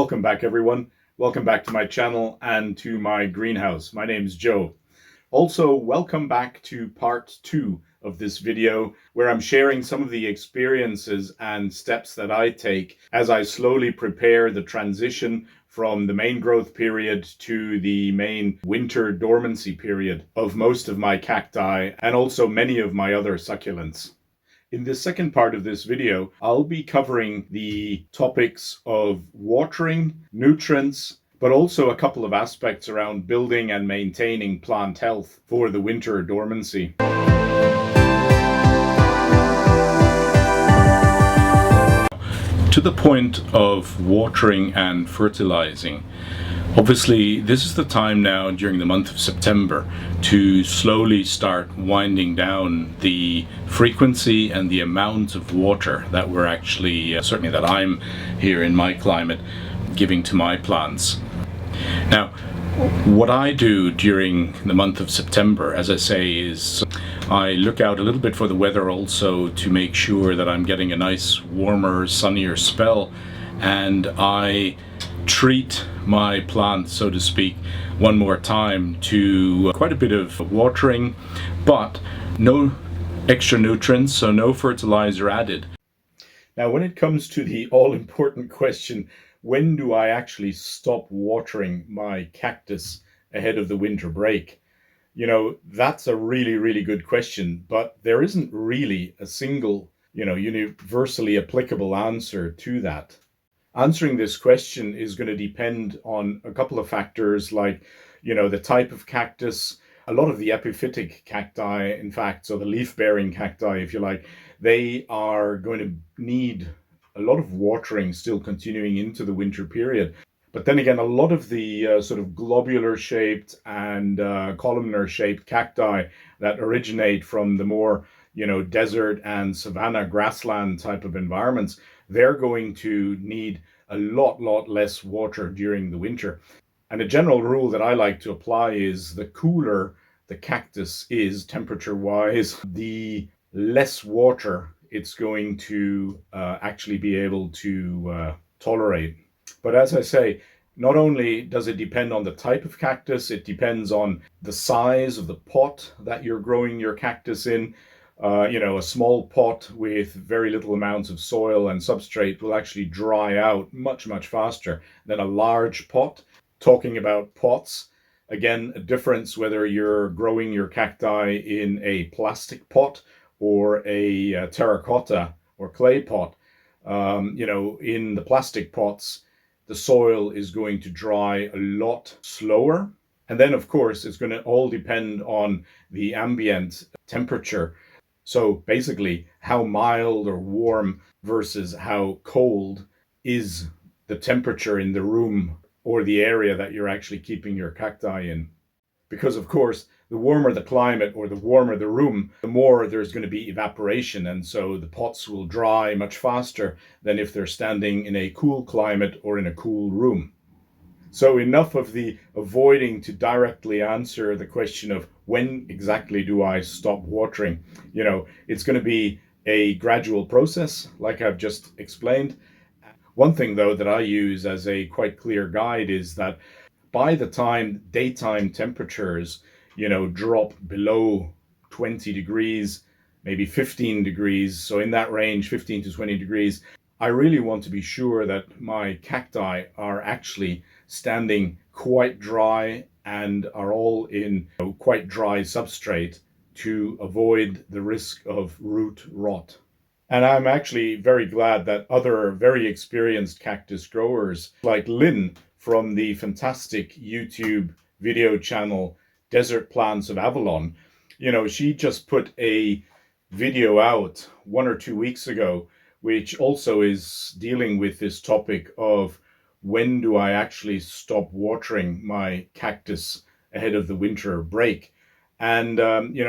Welcome back, everyone. Welcome back to my channel and to my greenhouse. My name's Joe. Also, welcome back to part 2 of this video, where I'm sharing some of the experiences and steps that I take as I slowly prepare the transition from the main growth period to the main winter dormancy period of most of my cacti and also many of my other succulents. In the second part of this video, I'll be covering the topics of watering, nutrients, but also a couple of aspects around building and maintaining plant health for the winter dormancy. To the point of watering and fertilizing, obviously this is the time now during the month of September to slowly start winding down the frequency and the amount of water that we're actually, certainly that I'm here in my climate, giving to my plants. Now, what I do during the month of September, as I say, is I look out a little bit for the weather also to make sure that I'm getting a nice warmer, sunnier spell, and I treat my plants, so to speak, one more time to quite a bit of watering, but no extra nutrients, so no fertilizer added. Now, when it comes to the all-important question, when do I actually stop watering my cactus ahead of the winter break? You know, that's a really, really good question, but there isn't really a single, universally applicable answer to that. Answering this question is going to depend on a couple of factors like, the type of cactus. A lot of the epiphytic cacti, in fact, so the leaf-bearing cacti, if you like, they are going to need a lot of watering still continuing into the winter period. But then again, a lot of the sort of globular-shaped and columnar-shaped cacti that originate from the more, desert and savanna grassland type of environments, they're going to need a lot less water during the winter. And a general rule that I like to apply is the cooler the cactus is temperature-wise, the less water it's going to actually be able to tolerate. But as I say, not only does it depend on the type of cactus, it depends on the size of the pot that you're growing your cactus in. A small pot with very little amounts of soil and substrate will actually dry out much faster than a large pot. Talking about pots, again, a difference whether you're growing your cacti in a plastic pot or a terracotta or clay pot. In the plastic pots, the soil is going to dry a lot slower. And then, of course, it's going to all depend on the ambient temperature. So basically, how mild or warm versus how cold is the temperature in the room or the area that you're actually keeping your cacti in. Because, of course, the warmer the climate or the warmer the room, the more there's going to be evaporation. And so the pots will dry much faster than if they're standing in a cool climate or in a cool room. So enough of the avoiding to directly answer the question of when exactly do I stop watering. It's going to be a gradual process, like I've just explained. One thing, though, that I use as a quite clear guide is that by the time daytime temperatures, drop below 20 degrees, maybe 15 degrees, so in that range, 15 to 20 degrees, I really want to be sure that my cacti are actually standing quite dry and are all in quite dry substrate to avoid the risk of root rot. And I'm actually very glad that other very experienced cactus growers like Lynn from the fantastic YouTube video channel Desert Plants of Avalon, she just put a video out 1 or 2 weeks ago, which also is dealing with this topic of when do I actually stop watering my cactus ahead of the winter break. And,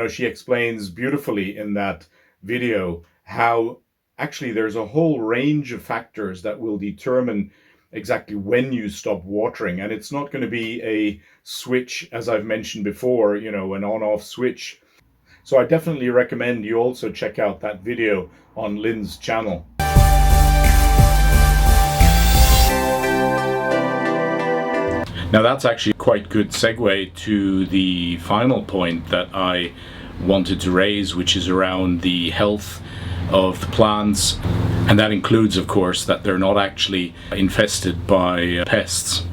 she explains beautifully in that video how actually there's a whole range of factors that will determine exactly when you stop watering. And it's not going to be a switch, as I've mentioned before, an on-off switch. So I definitely recommend you also check out that video on Lynn's channel. Now that's actually quite good segue to the final point that I wanted to raise, which is around the health of the plants, and that includes, of course, that they're not actually infested by pests.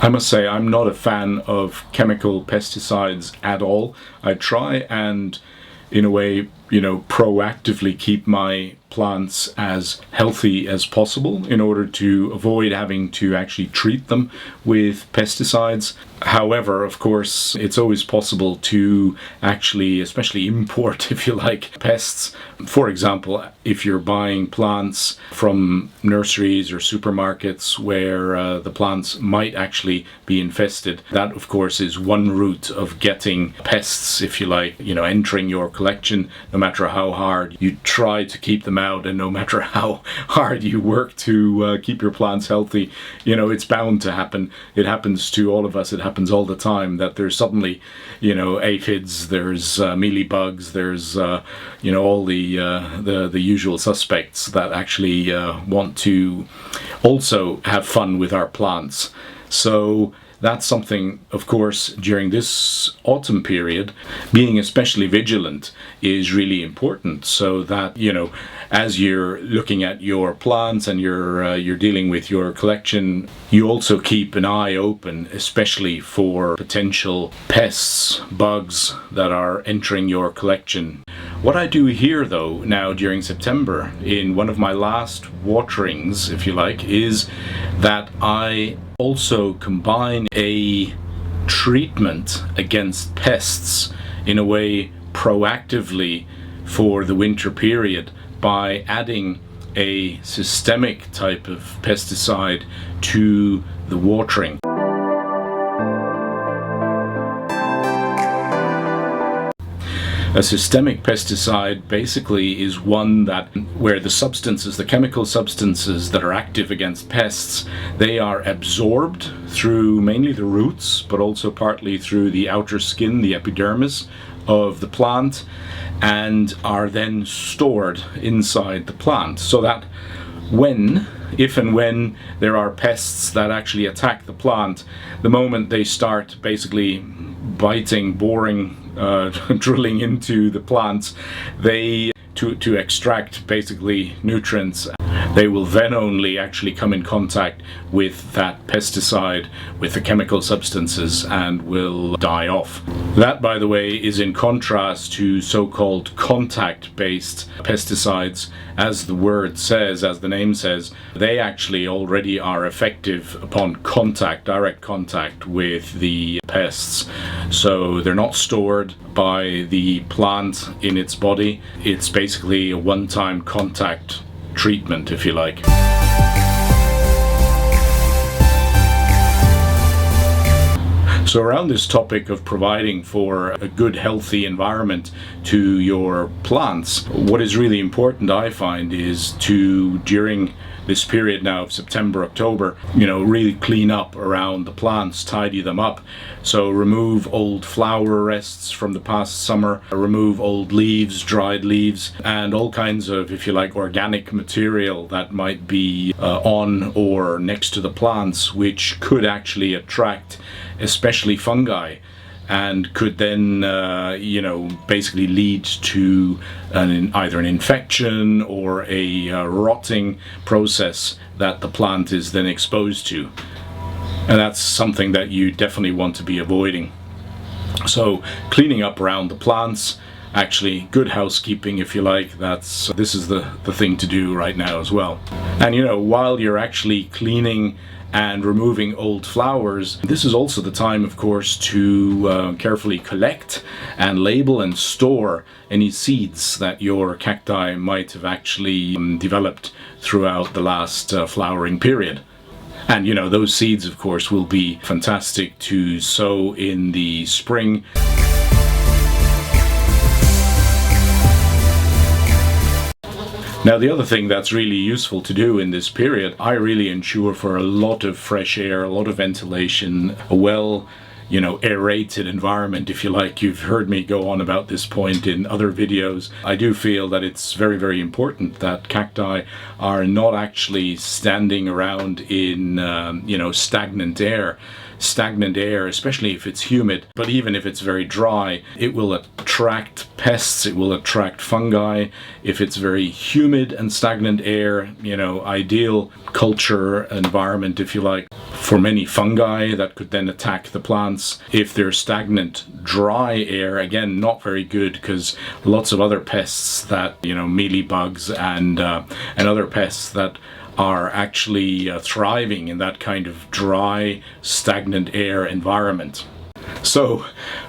I must say I'm not a fan of chemical pesticides at all. I try and, in a way, proactively keep my plants as healthy as possible in order to avoid having to actually treat them with pesticides. However, of course, it's always possible to actually, especially import, if you like, pests. For example, if you're buying plants from nurseries or supermarkets where the plants might actually be infested, that of course is one route of getting pests, if you like, entering your collection. No matter how hard you try to keep them out, and no matter how hard you work to keep your plants healthy, it's bound to happen. It happens to all of us. It happens all the time that there's suddenly, aphids, there's mealybugs, there's all the usual suspects that actually want to also have fun with our plants. So that's something, of course, during this autumn period, being especially vigilant is really important, so that, as you're looking at your plants and you're dealing with your collection, you also keep an eye open, especially for potential pests, bugs that are entering your collection. What I do here, though, now during September, in one of my last waterings, if you like, is that I also combine a treatment against pests in a way proactively for the winter period by adding a systemic type of pesticide to the watering. A systemic pesticide basically is one where the chemical substances that are active against pests, they are absorbed through mainly the roots, but also partly through the outer skin, the epidermis of the plant, and are then stored inside the plant, so that if and when there are pests that actually attack the plant, the moment they start basically biting, boring, drilling into the plants, to extract basically nutrients, they will then only actually come in contact with that pesticide, with the chemical substances, and will die off. That, by the way, is in contrast to so-called contact-based pesticides. As the word says, as the name says, they actually already are effective upon direct contact with the pests. So they're not stored by the plant in its body. It's basically a one-time contact treatment, if you like. So around this topic of providing for a good, healthy environment to your plants, what is really important, I find, is to, during this period now of September, October, really clean up around the plants, tidy them up. So remove old flower rests from the past summer, remove old leaves, dried leaves, and all kinds of, if you like, organic material that might be on or next to the plants, which could actually attract especially fungi, and could then basically lead to either an infection or a rotting process that the plant is then exposed to. And that's something that you definitely want to be avoiding. So cleaning up around the plants, actually good housekeeping, if you like, this is the thing to do right now as well. And while you're actually cleaning and removing old flowers, this is also the time, of course, to carefully collect and label and store any seeds that your cacti might have actually developed throughout the last flowering period. And those seeds, of course, will be fantastic to sow in the spring. Now, the other thing that's really useful to do in this period, I really ensure for a lot of fresh air, a lot of ventilation, a well, aerated environment, if you like. You've heard me go on about this point in other videos. I do feel that it's very, very important that cacti are not actually standing around in, stagnant air. stagnant air, especially if it's humid, but even if it's very dry, it will attract pests, it will attract fungi. If it's very humid and stagnant air, ideal culture environment, if you like, for many fungi that could then attack the plants. If there's stagnant, dry air, again, not very good, because lots of other pests that, mealybugs and other pests that are actually thriving in that kind of dry, stagnant air environment. So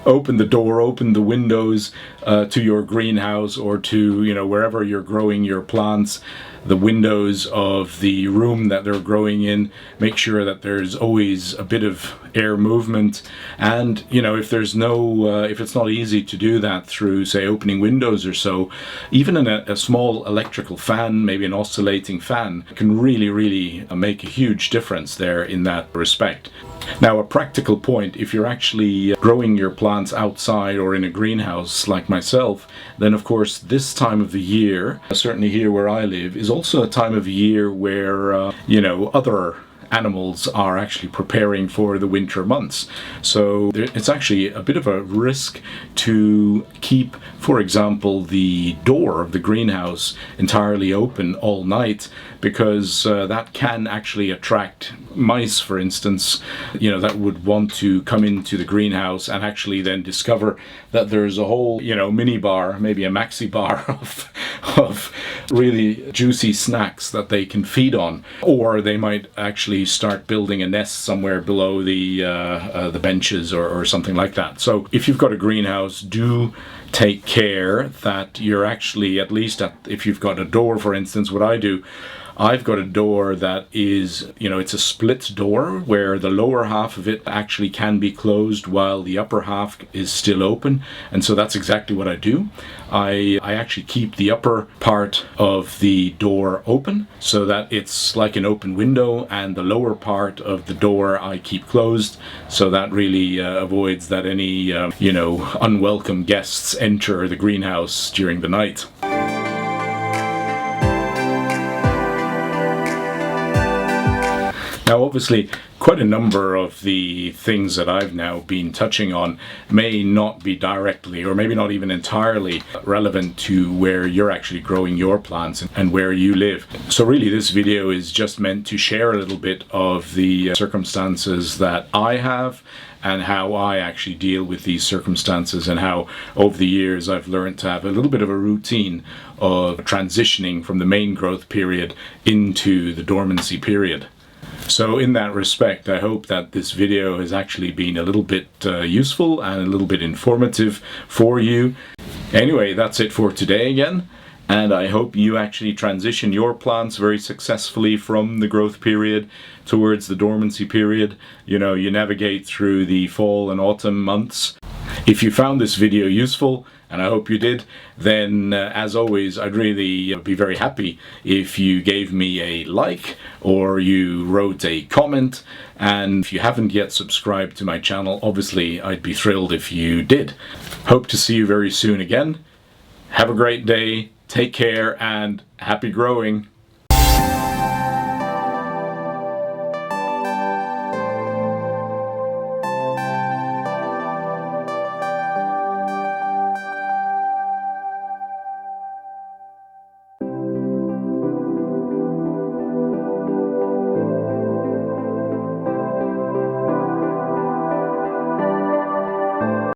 open the door, open the windows to your greenhouse, or to, wherever you're growing your plants, the windows of the room that they're growing in. Make sure that there's always a bit of air movement. And, if there's if it's not easy to do that through, say, opening windows or so, even in a small electrical fan, maybe an oscillating fan, can really, really make a huge difference there in that respect. Now, a practical point, if you're actually growing your plants outside or in a greenhouse like myself, then of course this time of the year, certainly here where I live, is also a time of year where, other animals are actually preparing for the winter months. So it's actually a bit of a risk to keep, for example, the door of the greenhouse entirely open all night, because that can actually attract mice, for instance, that would want to come into the greenhouse and actually then discover that there's a whole, mini bar, maybe a maxi bar of really juicy snacks that they can feed on. Or they might actually start building a nest somewhere below the benches or something like that. So if you've got a greenhouse, do take care that you're actually, at least if you've got a door, for instance, what I do, I've got a door that is, it's a split door where the lower half of it actually can be closed while the upper half is still open. And so that's exactly what I do. I actually keep the upper part of the door open so that it's like an open window, and the lower part of the door I keep closed, so that really avoids that any, unwelcome guests enter the greenhouse during the night. Now, obviously, quite a number of the things that I've now been touching on may not be directly, or maybe not even entirely, relevant to where you're actually growing your plants and where you live. So really, this video is just meant to share a little bit of the circumstances that I have, and how I actually deal with these circumstances, and how over the years I've learned to have a little bit of a routine of transitioning from the main growth period into the dormancy period. So in that respect, I hope that this video has actually been a little bit useful and a little bit informative for you. Anyway, that's it for today again, and I hope you actually transition your plants very successfully from the growth period towards the dormancy period. You navigate through the fall and autumn months. If you found this video useful, and I hope you did, then as always, I'd really be very happy if you gave me a like or you wrote a comment. And if you haven't yet subscribed to my channel, obviously I'd be thrilled if you did. Hope to see you very soon again. Have a great day, take care, and happy growing.